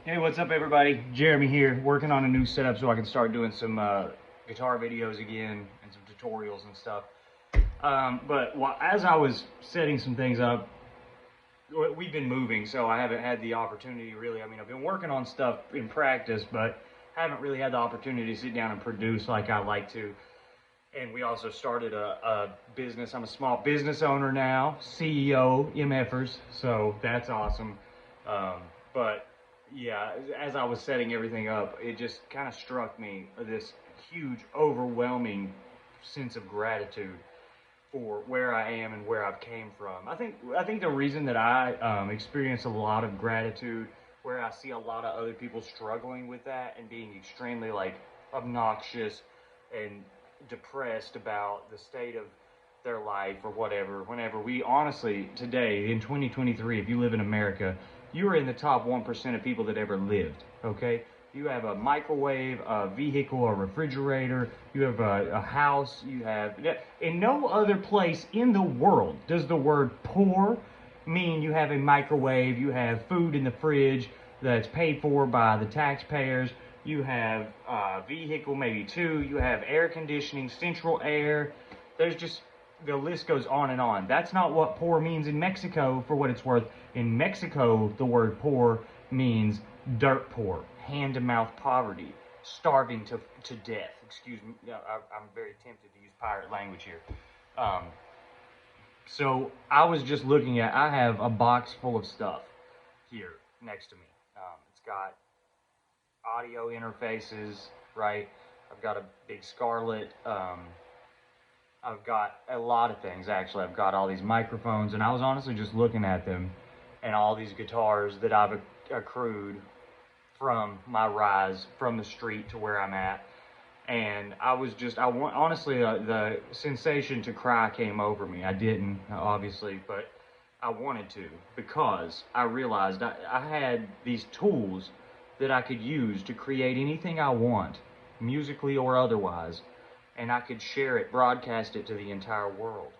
Hey, what's up, everybody? Jeremy here, working on a new setup so I can start doing some guitar videos again and some tutorials and stuff. As I was setting some things up, we've been moving, so I haven't had the opportunity really. I mean, I've been working on stuff in practice, but haven't really had the opportunity to sit down and produce like I like to. And we also started a business. I'm a small business owner now, CEO, MFers, so that's awesome. But yeah, as I was setting everything up, it just kind of struck me this huge, overwhelming sense of gratitude for where I am and where I've came from. I think the reason that I experience a lot of gratitude, where I see a lot of other people struggling with that and being extremely like obnoxious and depressed about the state of their life or whatever. Whenever we honestly today in 2023, if you live in America, you are in the top 1% of people that ever lived. Okay, you have a microwave, a vehicle, a refrigerator, you have a house, you have. In no other place in the world does the word poor mean you have a microwave, you have food in the fridge that's paid for by the taxpayers, you have a vehicle, maybe two, you have air conditioning, central air. There's just, the list goes on and on. That's not what poor means in Mexico, for what it's worth. In Mexico, the word poor means dirt poor, hand to mouth poverty, starving to death. Excuse me, I'm very tempted to use pirate language here. Um, so I was just looking at, I have a box full of stuff here next to me. It's got audio interfaces, right? I've got a big Scarlett. I've got a lot of things actually. I've got all these microphones, and I was honestly just looking at them and all these guitars that I've accrued from my rise from the street to where I'm at. And I was just, I want, honestly, the sensation to cry came over me. I didn't, obviously, but I wanted to, because I realized I had these tools that I could use to create anything I want, musically or otherwise, and I could share it, broadcast it to the entire world.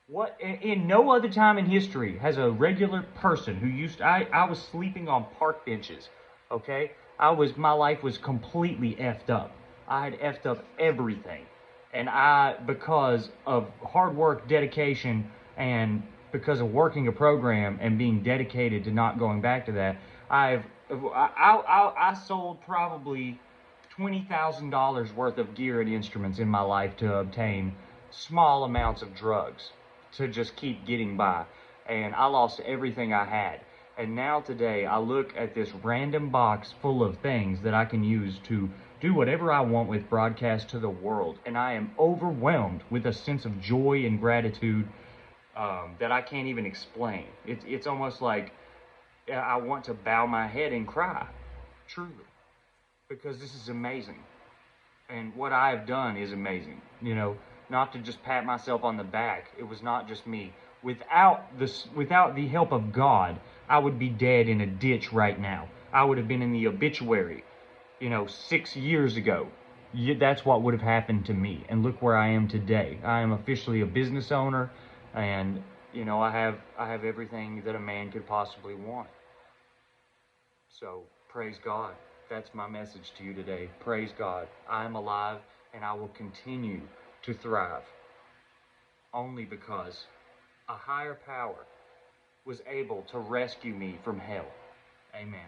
What in no other time in history has a regular person who used I was sleeping on park benches, okay? My life was completely effed up. I had effed up everything. And because of hard work, dedication, and because of working a program and being dedicated to not going back to that, I sold probably $20,000 worth of gear and instruments in my life to obtain small amounts of drugs to just keep getting by. And I lost everything I had. And now today I look at this random box full of things that I can use to do whatever I want with, broadcast to the world. And I am overwhelmed with a sense of joy and gratitude that I can't even explain. It's almost like I want to bow my head and cry, truly, because this is amazing. And what I have done is amazing. Not to just pat myself on the back. It was not just me. Without the help of God, I would be dead in a ditch right now. I would have been in the obituary, 6 years ago. That's what would have happened to me. And look where I am today. I am officially a business owner, and I have everything that a man could possibly want. So praise God. That's my message to you today. Praise God. I am alive, and I will continue to thrive only because a higher power was able to rescue me from hell. Amen.